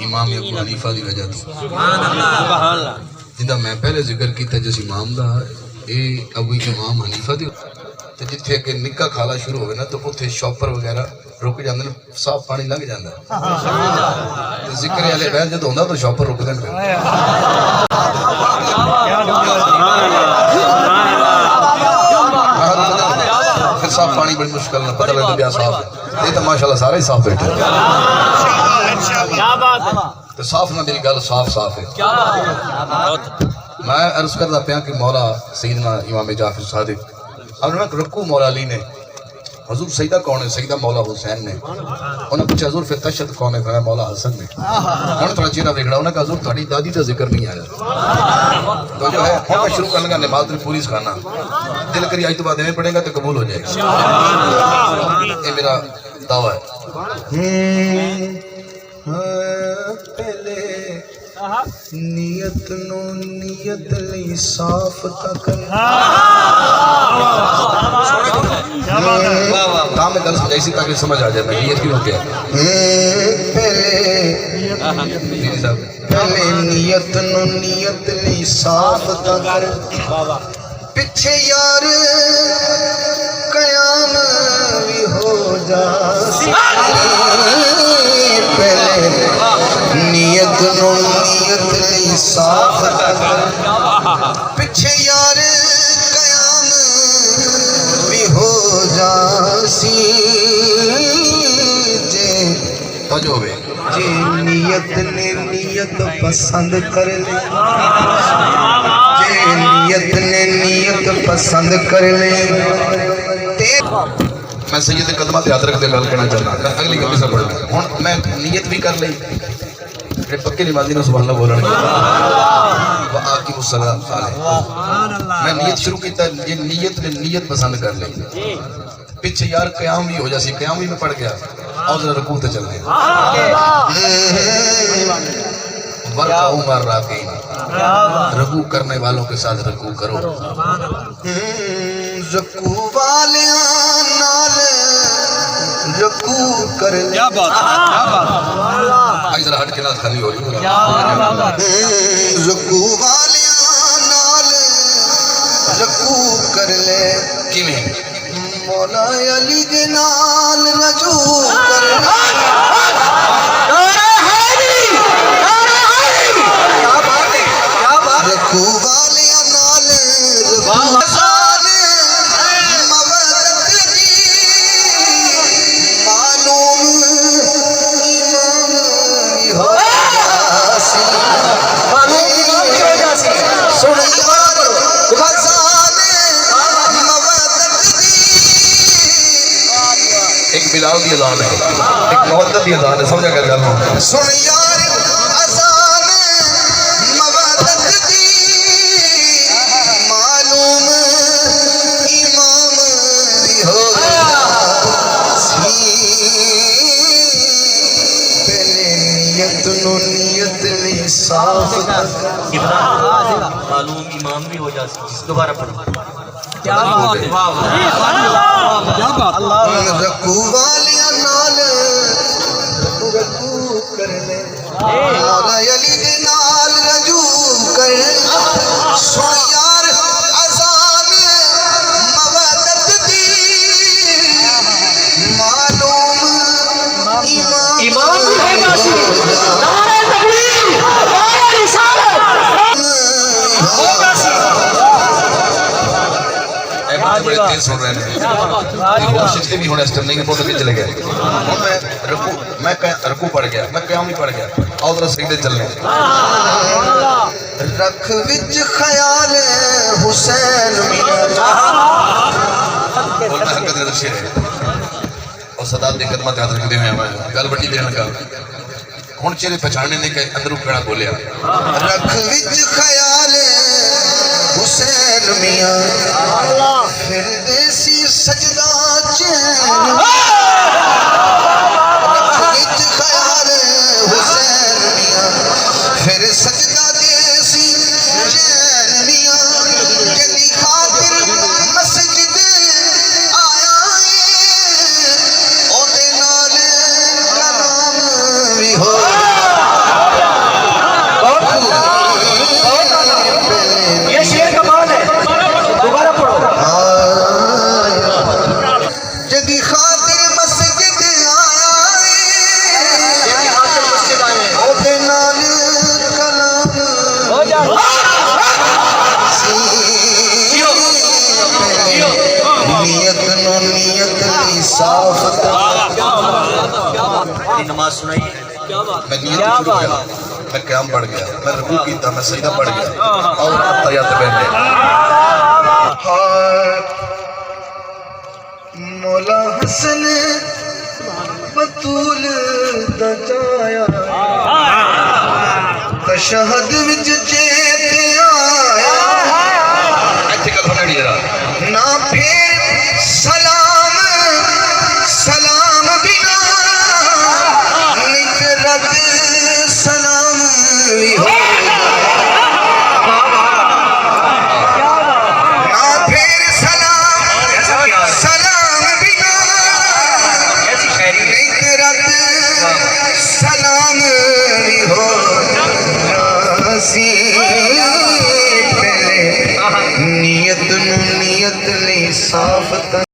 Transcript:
امام ابو حنیفہ دی وجہ تو جنہا میں پہلے ذکر کیتا جس امام دا اے ابو امام حنیفہ دی تو جتھے کہ نکاح کھالا شروع ہوئے نا تو اتھے شاپر وغیرہ رک جاندے نا صاف پانی لنگ جاندہ ذکر علی بیت جد ہوندہ تو شاپر رک دیں پھر صاف پانی بڑی مشکل نہ پتہ لگتا بیا صاف ہے یہ تو ماشاءاللہ سارے ہی صاف بیٹھے تو صاف نہ میری گل صاف صاف ہے میں عرض کرتا پیا کہ مولا سیدنا امام جعفر صادق اب نے رکو مولا علی نے حضور سیدہ کون ہے؟ سیدہ مولا حسین نے انہوں نے پوچھا حضور پھر تشہد کون ہے؟ فرمایا مولا حسن نے انہوں نے تھوڑا چیرہ دیکھ رہا انہوں نے کہا حضور تھوڑی دادی کا ذکر نہیں آیا تو جو ہے ہم میں شروع کرنے کا نماز پوری سکھانا دل کری آئی تو بعد میں پڑھیں گا تو قبول ہو جائے گا یہ میرا دعویٰ ہے پہلے نیت نو نیت لی صاف تک کام میں گل سمجھائی سی تاکہ سمجھ آ جائے میں نیت کیوں کیا پہلے نیت نو نیت لی صاف تک پچھے یار قیام بھی ہو جا پہلے نیت نو نیت لی صاف تک پچھے یار قیام بھی ہو جا سی جو ہوئے جی نیت نے نیت پسند کر لے جی نیت نے نیت پسند کر لے میں سید قدمہ یاد رکھ دے گل کہنا چاہنا اگلی گل سے پڑھ لیں میں نیت بھی کر لئی پکے نمازی نے سبحان اللہ بولنے وآقی الصلاۃ میں نیت شروع کیتا یہ نیت نے نیت پسند کر لئی پیچھے یار قیام بھی ہو جاسی قیام بھی میں پڑھ گیا اور ذرا رکوع تے چل گئے ورکعوا مع الراکعین رکوع کرنے والوں کے ساتھ رکوع کرو رکوع والیاں نال رکوع کر لے کیا بات آئی ذرا ہٹ کے ناز خالی ہو رہی رکوع والیاں نال رکوع کر لے کی میں مولا علی دے نال رجوع کر لے رکوع والیاں نال رکوع بلال دی اذان ہے ایک محدت دی اذان ہے سمجھا کر گل سن یار اذان مودت دی معلوم امام بھی ہو سی پہلے نیت نو نیت لی صاف معلوم امام بھی ہو جاتی دوبارہ پڑھو کیا بات ہے رکوع والیاں نال رکوع کر لے مولا علی دے نال رجوع کر لے سن یار اذان مودت دی معلوم امام بھی ہے باسی نعرہ تکبیر نعرہ رسالت ہو باسی بڑے تیز سن رہے ہیں شکتے بھی ہونے اس ٹائم نہیں بہت چلے گئے میں رکوع پڑھ گیا میں قیام بھی پڑھ گیا آؤ ذرا سجدے چلنے رکھ وچ خیال حسین بولنا حرکت نے درشی ہے اور صدات دی خدمت یاد رکھ دے ہوئے ہمیں گل بڑی دیر لگا ہون چہرے پہچاننے نے کہ اندروں کھڑا بولیا رکھ وچ خیال حسین میاں پھر دیسی سجدہ چین رکھ وچ خیال حسین میاں پھر سجدہ دیسی چین میاں جدی خاطر مسجد آیا او دے نال کلام بھی ہو نماز سنائیے میں نیت شروع کیا میں قیام پڑھ گیا میں رکوع کیتا میں سجدہ پڑھ گیا اور تحیات پہنے مولا حسن بطول دا جایا تشہد وچ چیت آیا ایتھے گل ہونے نہیں رہا نہ پھر سلام سلام بنا نیت رد سلام بھی ہو نہ پھر سلام سلام بنا نیت رد سلام بھی ہو نیت نو نیت لی صاف